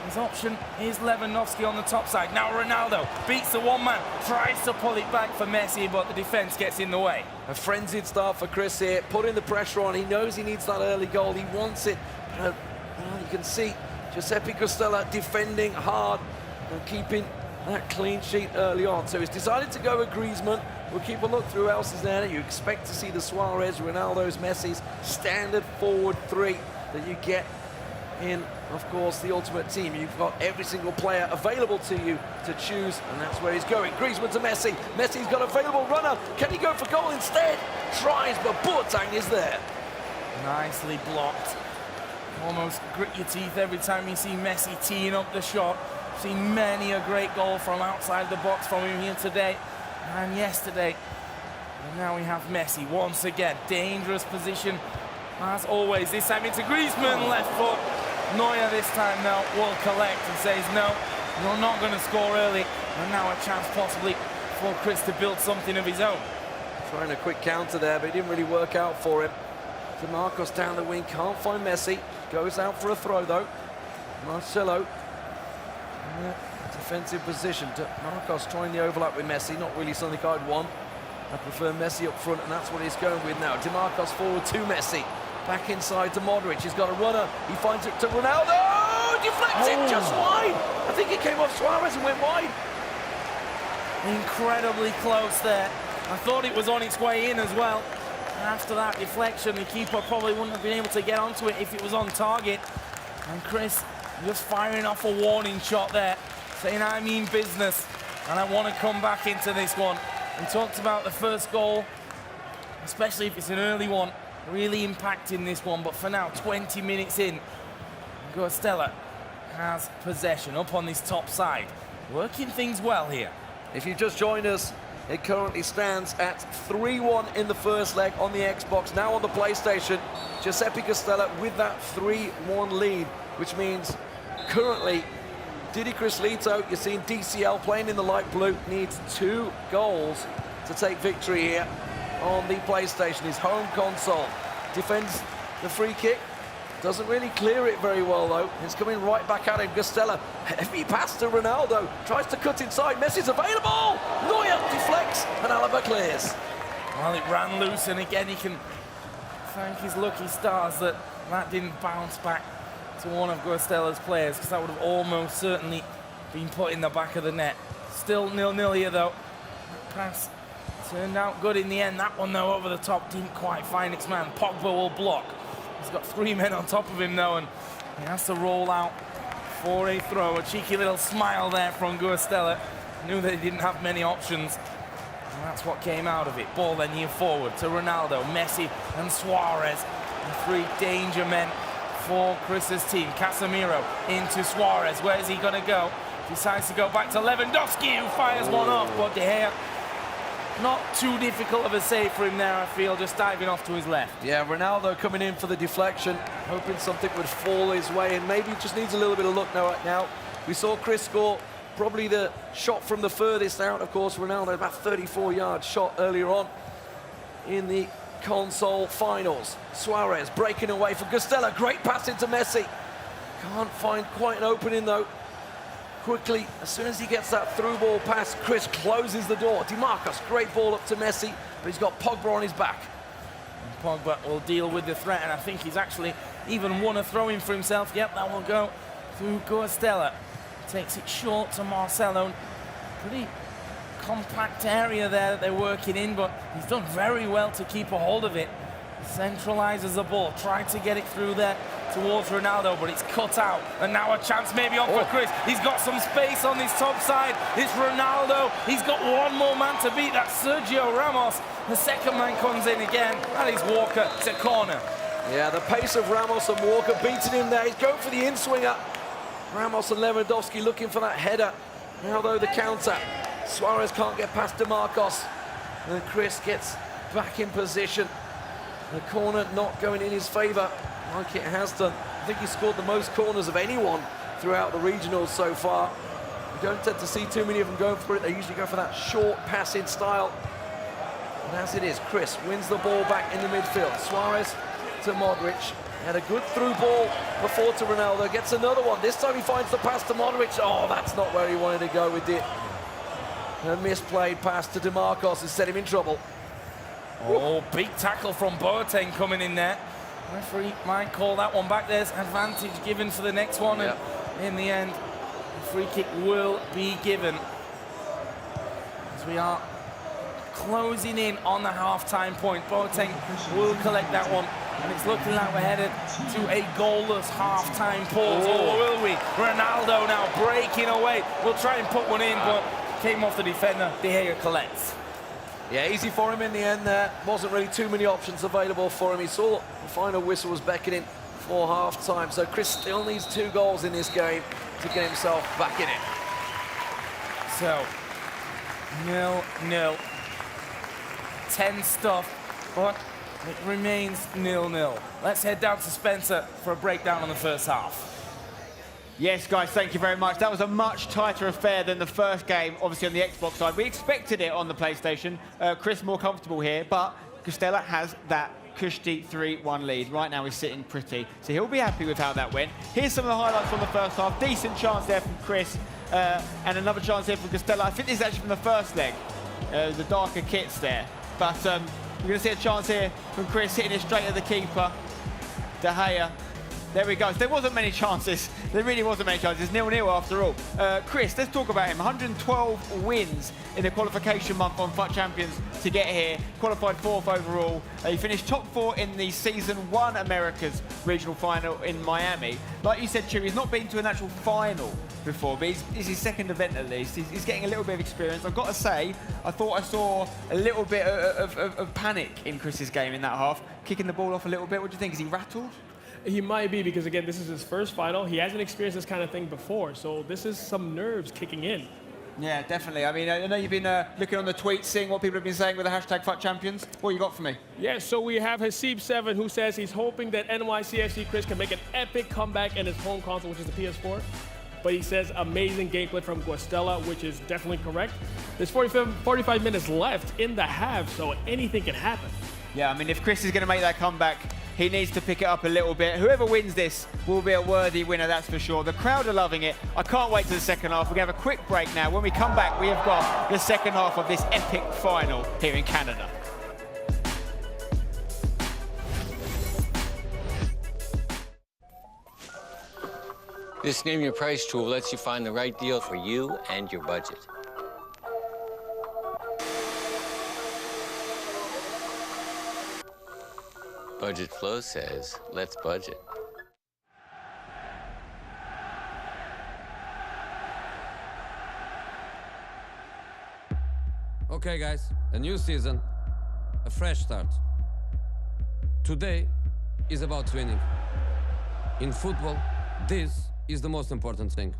His option is Lewandowski on the top side. Now Ronaldo beats the one man, tries to pull it back for Messi, but the defense gets in the way. A frenzied start for Chris here, putting the pressure on. He knows he needs that early goal. He wants it. Well, you can see Giuseppe Costella defending hard and keeping that clean sheet early on. So he's decided to go with Griezmann. We'll keep a look through who else is there. You expect to see the Suarez, Ronaldo's, Messi's standard forward three that you get in, of course, the Ultimate Team. You've got every single player available to you to choose, and that's where he's going. Griezmann to Messi. Messi's got available runner. Can he go for goal instead? Tries, but Boateng is there. Nicely blocked. Almost grit your teeth every time you see Messi teeing up the shot. Seen many a great goal from outside the box from him here today and yesterday. And now we have Messi once again. Dangerous position as always. This time into Griezmann, left foot. Neuer this time now will collect and says, no, you're not going to score early. And now a chance possibly for Chris to build something of his own. Trying a quick counter there, but it didn't really work out for him. To Marcos down the wing, can't find Messi. Goes out for a throw though. Marcelo. Defensive position. Marcos trying the overlap with Messi, not really something I'd want. I prefer Messi up front, and that's what he's going with now. DeMarcos forward to Messi. Back inside to Modric. He's got a runner. He finds it to Ronaldo. Deflected just wide. I think it came off Suarez and went wide. Incredibly close there. I thought it was on its way in as well. After that deflection, the keeper probably wouldn't have been able to get onto it if it was on target. And Chris just firing off a warning shot there, saying, I mean business, and I want to come back into this one. We talked about the first goal, especially if it's an early one, really impacting this one. But for now, 20 minutes in, Costella has possession up on this top side. Working things well here. If you just joined us, it currently stands at 3-1 in the first leg on the Xbox. Now on the PlayStation, Giuseppe Costella with that 3-1 lead, which means currently Didi Crislito, you're seeing DCL playing in the light blue, needs 2 goals to take victory here on the PlayStation. His home console defends the free kick. Doesn't really clear it very well, though. It's coming right back at him. Costella, heavy pass to Ronaldo. Tries to cut inside. Messi's available. Neuer deflects, and Alaba clears. Well, it ran loose, and again, he can thank his lucky stars that that didn't bounce back to one of Costella's players, because that would have almost certainly been put in the back of the net. Still 0-0 here, though. Pass turned out good in the end. That one, though, over the top, didn't quite find its man. Pogba will block. He's got 3 men on top of him now, and he has to roll out for a throw. A cheeky little smile there from Costella. Knew that he didn't have many options, and that's what came out of it. Ball then here forward to Ronaldo, Messi and Suarez. The 3 danger men for Chris's team. Casemiro into Suarez. Where's he going to go? Decides to go back to Lewandowski, who fires one off, but De Gea, not too difficult of a save for him there, I feel, just diving off to his left. Yeah, Ronaldo coming in for the deflection, hoping something would fall his way, and maybe just needs a little bit of luck now. Right now, we saw Chris score probably the shot from the furthest out. Of course, Ronaldo about 34-yard shot earlier on in the console finals. Suarez breaking away from Costella. Great pass into Messi. Can't find quite an opening, though. Quickly, as soon as he gets that through ball pass, Chris closes the door. DeMarcos, great ball up to Messi, but he's got Pogba on his back. And Pogba will deal with the threat, and I think he's actually even won a throw-in for himself. Yep, that will go to Costella. Takes it short to Marcelo. Pretty compact area there that they're working in, but he's done very well to keep a hold of it. Centralizes the ball, tried to get it through there towards Ronaldo, but it's cut out. And now a chance maybe on for Chris. He's got some space on this top side. It's Ronaldo. He's got one more man to beat. That's Sergio Ramos. The second man comes in again. That is Walker. It's a corner. Yeah, the pace of Ramos and Walker beating him there. He's going for the in-swinger. Ramos and Lewandowski looking for that header. Now, though, the counter. Suarez can't get past DeMarcos. And Chris gets back in position. The corner not going in his favour like it has done. I think he scored the most corners of anyone throughout the regionals so far. We don't tend to see too many of them going for it. They usually go for that short passing style. And as it is, Chris wins the ball back in the midfield. Suarez to Modric. Had a good through ball before to Ronaldo. Gets another one. This time he finds the pass to Modric. Oh, that's not where he wanted to go with it. A misplayed pass to DeMarcos has set him in trouble. Oh, big tackle from Boateng coming in there. Referee might call that one back. There's advantage given for the next one. Yep. And in the end, the free kick will be given. As we are closing in on the half-time point. Boateng will collect that one. And it's looking like we're headed to a goalless half-time pause. Or will we? Ronaldo now breaking away. We'll try and put one in, but came off the defender. De Gea collects. Yeah, easy for him in the end there. Wasn't really too many options available for him. He saw the final whistle was beckoning for half-time. So Chris still needs 2 goals in this game to get himself back in it. So, 0-0. 10 stuff, but it remains 0-0. Let's head down to Spencer for a breakdown on the first half. Yes, guys, thank you very much. That was a much tighter affair than the first game, obviously on the Xbox side. We expected it on the PlayStation. Chris more comfortable here, but Guastella has that cushy 3-1 lead. Right now he's sitting pretty, so he'll be happy with how that went. Here's some of the highlights from the first half. Decent chance there from Chris, and another chance here from Guastella. I think this is actually from the first leg, the darker kits there. But we're going to see a chance here from Chris, hitting it straight at the keeper. De Gea. There we go. So there wasn't many chances. There really wasn't many chances. 0-0 after all. Chris, let's talk about him. 112 wins in the qualification month on FUT Champions to get here. Qualified 4th overall. He finished top 4 in the Season 1 Americas regional final in Miami. Like you said, Chewy, he's not been to an actual final before, but it's his second event at least. He's getting a little bit of experience. I've got to say, I thought I saw a little bit of panic in Chris's game in that half. Kicking the ball off a little bit. What do you think? Is he rattled? He might be, because again, this is his first final. He hasn't experienced this kind of thing before, so this is some nerves kicking in. Yeah, definitely. I mean, I know you've been looking on the tweets, seeing what people have been saying with the hashtag FUT Champions. What you got for me? Yeah, so we have Hasib7, who says he's hoping that NYCFC Chris can make an epic comeback in his home console, which is the PS4. But he says amazing gameplay from Guastella, which is definitely correct. There's 45 minutes left in the half, so anything can happen. Yeah, I mean, if Chris is going to make that comeback, he needs to pick it up a little bit. Whoever wins this will be a worthy winner, that's for sure. The crowd are loving it. I can't wait to the second half. We're going to have a quick break now. When we come back, we have got the second half of this epic final here in Canada. This Name Your Price tool lets you find the right deal for you and your budget. Budget Flow says, let's budget. Okay, guys, a new season, a fresh start. Today is about winning. In football, this is the most important thing.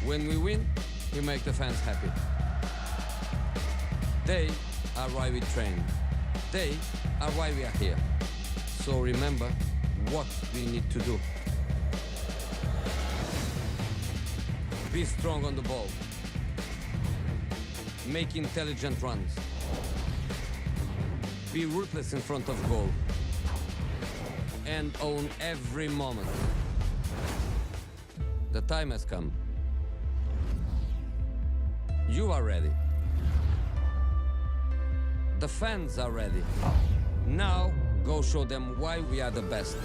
When we win, we make the fans happy. They are why we train. They are why we are here. So remember what we need to do. Be strong on the ball. Make intelligent runs. Be ruthless in front of goal. And own every moment. The time has come. You are ready. The fans are ready. Now, go show them why we are the best.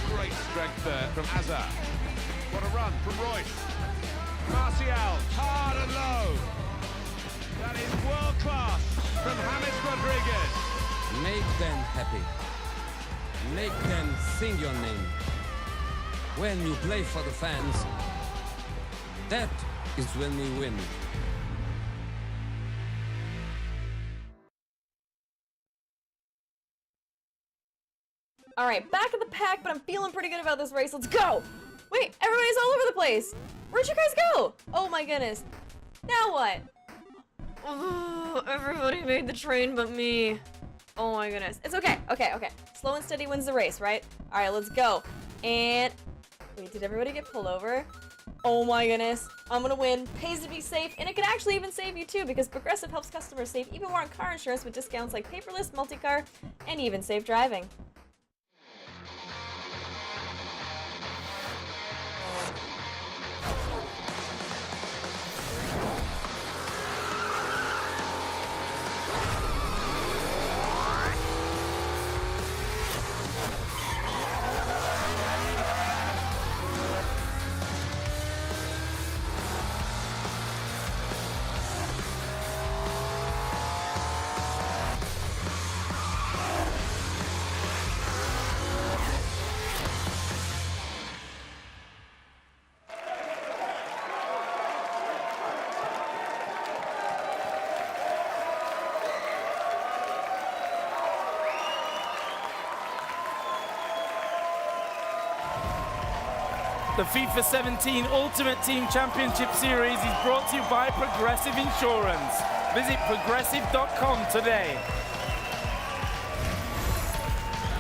Great strength there from Hazard. What a run from Royce. Martial, hard and low. That is world class from James Rodriguez. Make them happy. Make them sing your name. When you play for the fans, that is when we win. All right, back in the pack, but I'm feeling pretty good about this race. Let's go. Wait, everybody's all over the place. Where'd you guys go? Oh my goodness. Now what? Oh, everybody made the train but me. Oh my goodness. It's okay. Okay. Slow and steady wins the race, right? All right, let's go. And wait, did everybody get pulled over? Oh my goodness. I'm gonna win. Pays to be safe, and it can actually even save you too, because Progressive helps customers save even more on car insurance with discounts like paperless, multi-car, and even safe driving. The FIFA 17 Ultimate Team Championship Series is brought to you by Progressive Insurance. Visit progressive.com today.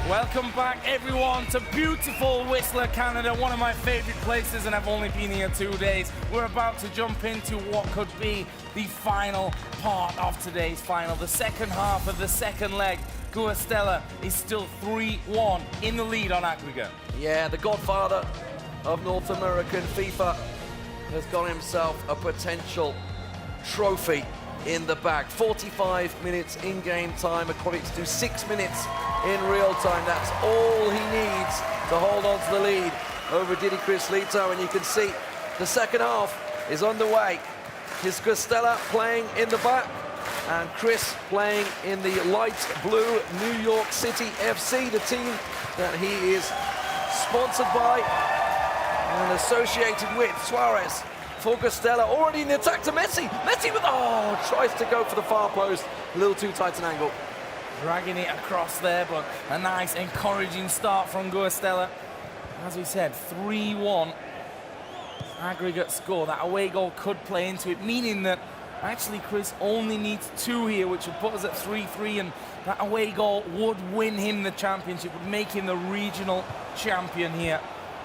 Welcome back, everyone, to beautiful Whistler, Canada, one of my favorite places, and I've only been here 2 days. We're about to jump into what could be the final part of today's final, the second half of the second leg. Guastella is still 3-1 in the lead on aggregate. Yeah, the godfather of North American FIFA has got himself a potential trophy in the bag. 45 minutes in-game time equates to 6 minutes in real time. That's all he needs to hold on to the lead over Didi Chris Lito, and you can see the second half is underway. Here's Guastella playing in the back, and Chris playing in the light blue New York City FC, the team that he is sponsored by and associated with. Suarez for Guastella, already in the attack to Messi. Messi with, tries to go for the far post, a little too tight an angle. Dragging it across there, but a nice encouraging start from Guastella. As we said, 3-1 aggregate score. That away goal could play into it, meaning that actually Chris only needs 2 here, which would put us at 3-3, and that away goal would win him the championship, would make him the regional champion here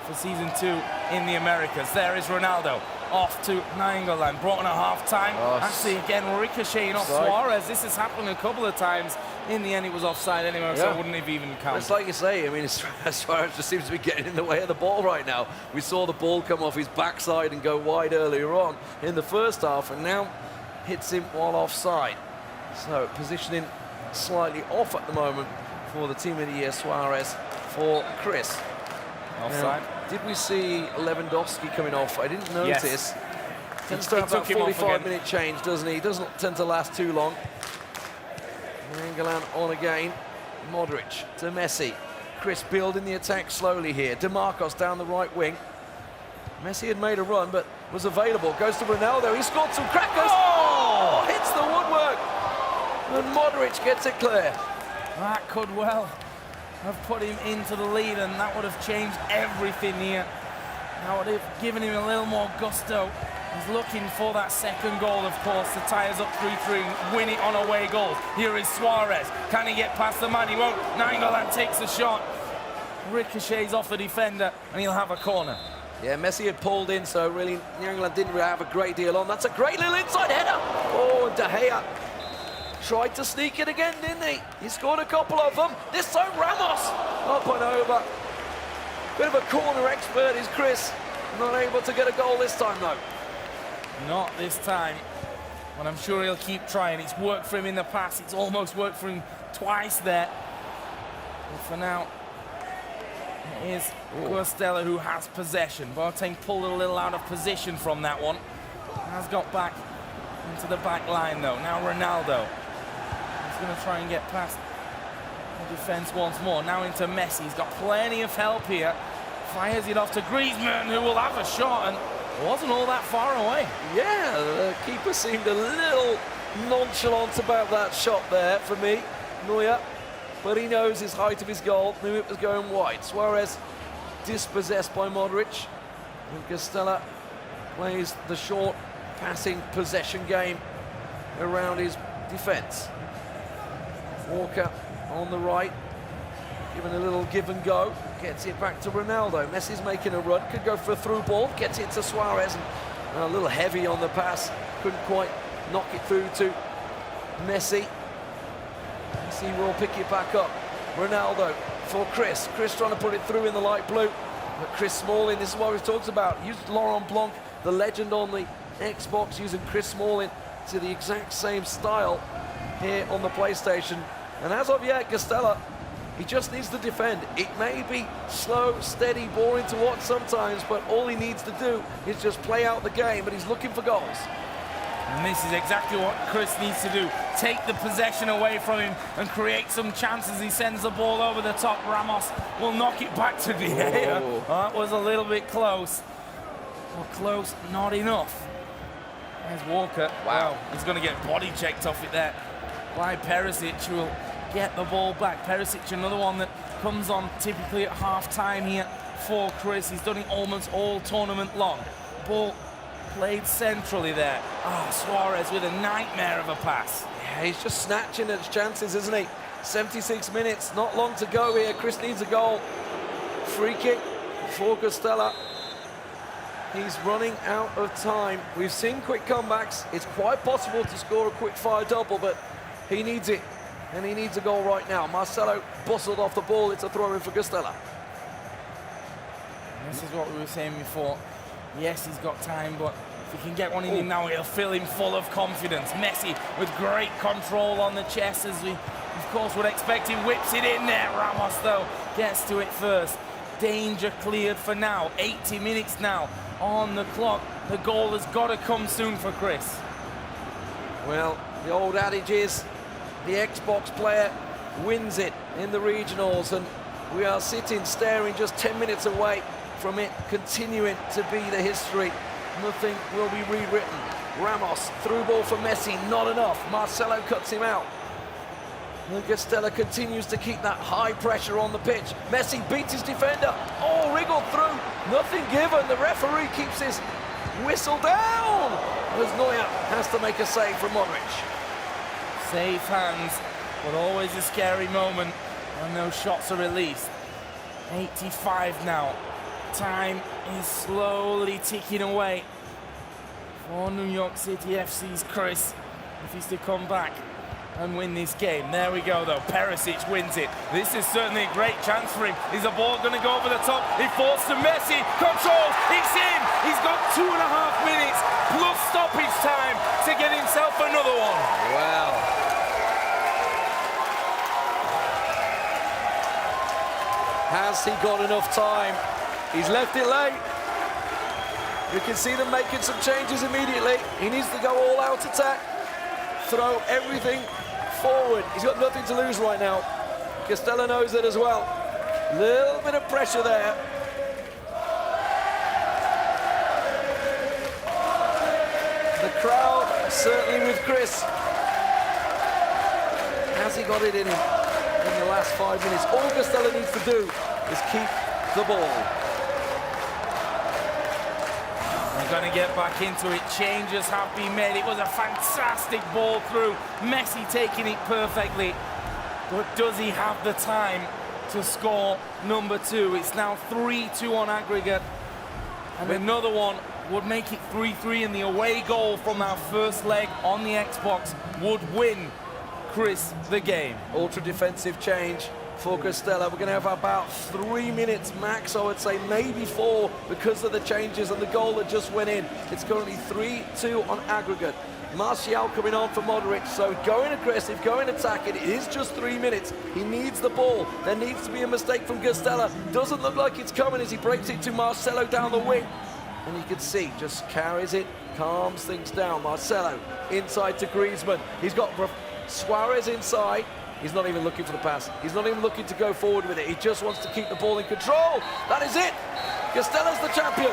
for season 2 in the Americas. There is Ronaldo off to Nainggolan, brought on a half-time. Actually, again, ricocheting off Suarez. This has happened a couple of times. In the end, it was offside anyway, so it wouldn't have even counted. It's like you say, I mean, Suarez just seems to be getting in the way of the ball right now. We saw the ball come off his backside and go wide earlier on in the first half, and now hits him while offside. So positioning slightly off at the moment for the team of the year, Suarez for Chris. Offside. Now, did we see Lewandowski coming off? I didn't notice. Yes. Tends to have that 45-minute change, doesn't he? He doesn't tend to last too long. Nainggolan on again. Modric to Messi. Chris building the attack slowly here. DeMarcos down the right wing. Messi had made a run, but was available. Goes to Ronaldo. He scored some crackers. Oh! Hits the woodwork. And Modric gets it clear. That could well have put him into the lead, and that would have changed everything here. That would have given him a little more gusto. He's looking for that second goal, of course, to tie us up 3-3, win it on away goals. Here is Suarez. Can he get past the man? He won't. Nainggolan takes a shot. Ricochets off the defender, and he'll have a corner. Yeah, Messi had pulled in, so really Nainggolan didn't really have a great deal on. That's a great little inside header. Oh, De Gea tried to sneak it again, didn't he? He scored a couple of them. This time Ramos up and over. Bit of a corner expert is Chris. Not able to get a goal this time, though. Not this time, but I'm sure he'll keep trying. It's worked for him in the past. It's almost worked for him twice there. But for now, it is Guastella who has possession. Boateng pulled a little out of position from that one. Has got back into the back line, though. Now Ronaldo. He's going to try and get past the defense once more. Now into Messi. He's got plenty of help here. Fires it off to Griezmann, who will have a shot, and wasn't all that far away. Yeah, the keeper seemed a little nonchalant about that shot there for me. Neuer but he knows his height of his goal, knew it was going wide. Suarez dispossessed by Modric. And Guastella plays the short passing possession game around his defence. Walker on the right, giving a little give and go, gets it back to Ronaldo. Messi's making a run, could go for a through ball, gets it to Suarez, and a little heavy on the pass, couldn't quite knock it through to Messi. Messi will pick it back up. Ronaldo for Chris. Chris trying to put it through in the light blue. But Chris Smalling, this is what we've talked about. Used Laurent Blanc, the legend on the Xbox, using Chris Smalling to the exact same style here on the PlayStation. And as of yet, Guastella, he just needs to defend. It may be slow, steady, boring to watch sometimes, but all he needs to do is just play out the game, but he's looking for goals. And this is exactly what Chris needs to do. Take the possession away from him and create some chances. He sends the ball over the top. Ramos will knock it back to De Gea. That was a little bit close. Well, close, not enough. There's Walker. Wow, he's going to get body checked off it there by Perisic, who will get the ball back. Perisic, another one that comes on typically at half-time here for Chris. He's done it almost all tournament long. Ball played centrally there. Suarez with a nightmare of a pass. Yeah, he's just snatching at his chances, isn't he? 76 minutes, not long to go here. Chris needs a goal. Free kick for Guastella. He's running out of time. We've seen quick comebacks. It's quite possible to score a quick fire double, but he needs it. And he needs a goal right now. Marcelo bustled off the ball. It's a throw in for Guastella. This is what we were saying before. Yes, he's got time, but if he can get one in him now, it'll fill him full of confidence. Messi with great control on the chest, as we, of course, would expect. He whips it in there. Ramos, though, gets to it first. Danger cleared for now. 80 minutes now on the clock. The goal has got to come soon for Chris. Well, the old adage is the Xbox player wins it in the regionals, and we are sitting staring just 10 minutes away from it continuing to be the history. Nothing will be rewritten. Ramos, through ball for Messi, not enough. Marcelo cuts him out. Guastella continues to keep that high pressure on the pitch. Messi beats his defender. Oh, wriggled through. Nothing given. The referee keeps his whistle down, as Neuer has to make a save from Modric. Safe hands, but always a scary moment when those shots are released. 85 now. Time is slowly ticking away for New York City FC's Chris, if he's to come back and win this game. There we go, though. Perisic wins it. This is certainly a great chance for him. Is the ball going to go over the top? He falls to Messi. Control. It's in. He's got 2.5 minutes plus stoppage time to get himself another one. Wow. Has he got enough time? He's left it late. You can see them making some changes immediately. He needs to go all out attack. Throw everything forward. He's got nothing to lose right now. Guastella knows it as well. Little bit of pressure there. The crowd certainly with Chris. Has he got it in him in the last 5 minutes? All Guastella needs to do is keep the ball. Going to get back into it. Changes have been made. It was a fantastic ball through. Messi taking it perfectly. But does he have the time to score number 2? It's now 3-2 on aggregate. And another one would make it 3-3, and the away goal from our first leg on the Xbox would win Chris the game. Ultra defensive change for Guastella. We're going to have about 3 minutes max, I would say, maybe 4, because of the changes and the goal that just went in. It's currently 3-2 on aggregate. Martial coming on for Modric, so going aggressive, going attacking. It is just 3 minutes. He needs the ball. There needs to be a mistake from Guastella. Doesn't look like it's coming as he breaks it to Marcelo down the wing. And you can see, just carries it, calms things down. Marcelo inside to Griezmann. He's got Suarez inside. He's not even looking for the pass. He's not even looking to go forward with it. He just wants to keep the ball in control. That is it. Guastella's the champion.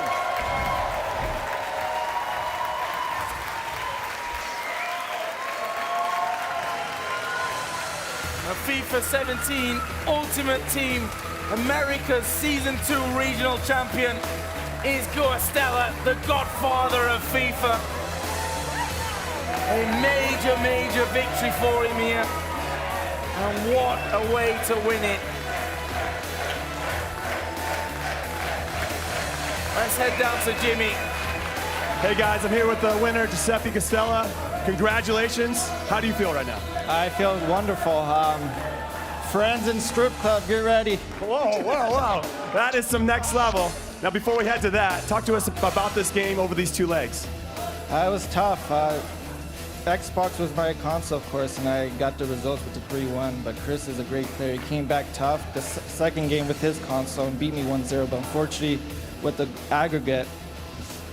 FIFA 17 Ultimate Team America's Season 2 Regional Champion is Guastella, the godfather of FIFA. A major, major victory for him here. And what a way to win it. Let's head down to Jimmy. Hey guys, I'm here with the winner, Giuseppe Guastella. Congratulations. How do you feel right now? I feel wonderful. Friends in strip club, get ready. Whoa, whoa, whoa. That is some next level. Now, before we head to that, talk to us about this game over these 2 legs. It was tough. Xbox was my console, of course, and I got the results with the 3-1, but Chris is a great player. He came back tough the second game with his console and beat me 1-0, but unfortunately, with the aggregate,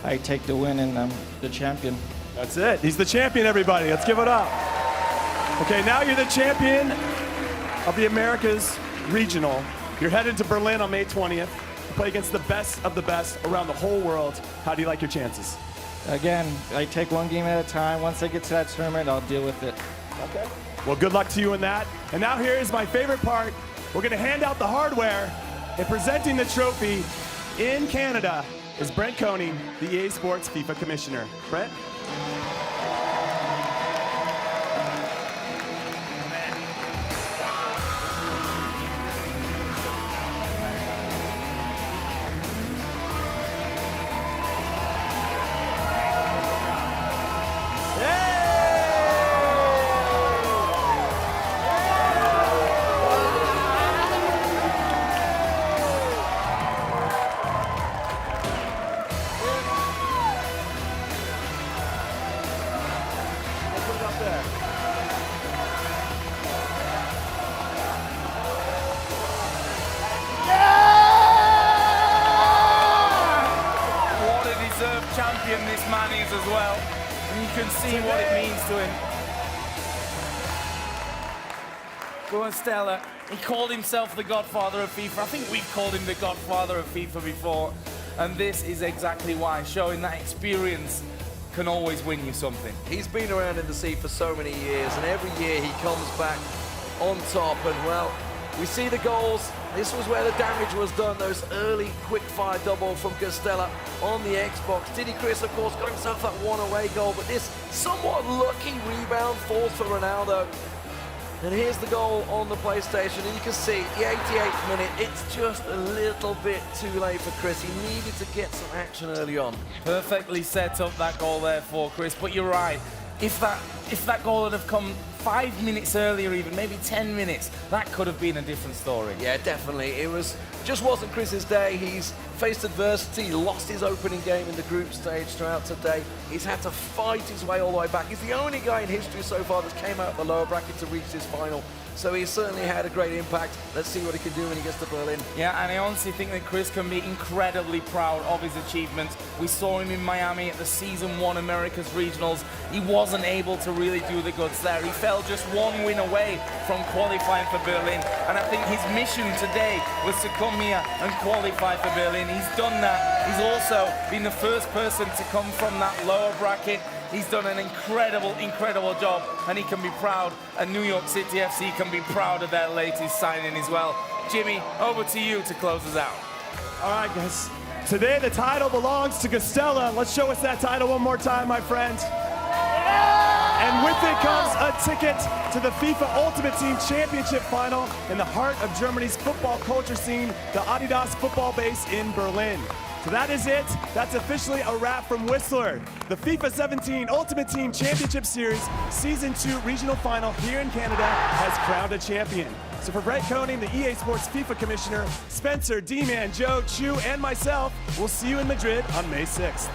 I take the win and I'm the champion. That's it. He's the champion, everybody. Let's give it up. Okay, now you're the champion of the Americas Regional. You're headed to Berlin on May 20th to play against the best of the best around the whole world. How do you like your chances? Again, I take one game at a time. Once I get to that tournament, I'll deal with it. Okay. Well, good luck to you in that. And now here is my favorite part. We're going to hand out the hardware, and presenting the trophy in Canada is Brent Koning, the EA Sports FIFA Commissioner. Brent? Champion this man is as well, and you can see what it means to him. Guastella, he called himself the godfather of FIFA. I think we've called him the godfather of FIFA before, and this is exactly why, showing that experience can always win you something. He's been around in the sea for so many years, and every year he comes back on top, and well, we see the goals. This was where the damage was done, those early quick-fire double from Guastella on the Xbox. Diddy Chris, of course, got himself that one away goal, but this somewhat lucky rebound falls for Ronaldo. And here's the goal on the PlayStation, and you can see the 88th minute, it's just a little bit too late for Chris. He needed to get some action early on. Perfectly set up that goal there for Chris, but you're right. If that goal had have come 5 minutes earlier, even maybe 10 minutes, that could have been a different story. Yeah, definitely. It just wasn't Chris's day. He's faced adversity, lost his opening game in the group stage throughout today. He's had to fight his way all the way back. He's the only guy in history so far that's came out of the lower bracket to reach this final. So he's certainly had a great impact. Let's see what he can do when he gets to Berlin. Yeah, and I honestly think that Chris can be incredibly proud of his achievements. We saw him in Miami at the Season 1 Americas Regionals. He wasn't able to really do the goods there. He fell just one win away from qualifying for Berlin. And I think his mission today was to come here and qualify for Berlin. He's done that. He's also been the first person to come from that lower bracket. He's done an incredible, incredible job, and he can be proud, and New York City FC can be proud of their latest signing as well. Jimmy, over to you to close us out. All right, guys. Today, the title belongs to Guastella. Let's show us that title one more time, my friend. And with it comes a ticket to the FIFA Ultimate Team Championship Final in the heart of Germany's football culture scene, the Adidas football base in Berlin. So that is it. That's officially a wrap from Whistler. The FIFA 17 Ultimate Team Championship Series Season 2 Regional Final here in Canada has crowned a champion. So for Brent Koning, the EA Sports FIFA Commissioner, Spencer, D-Man, Joe, Chu, and myself, we'll see you in Madrid on May 6th.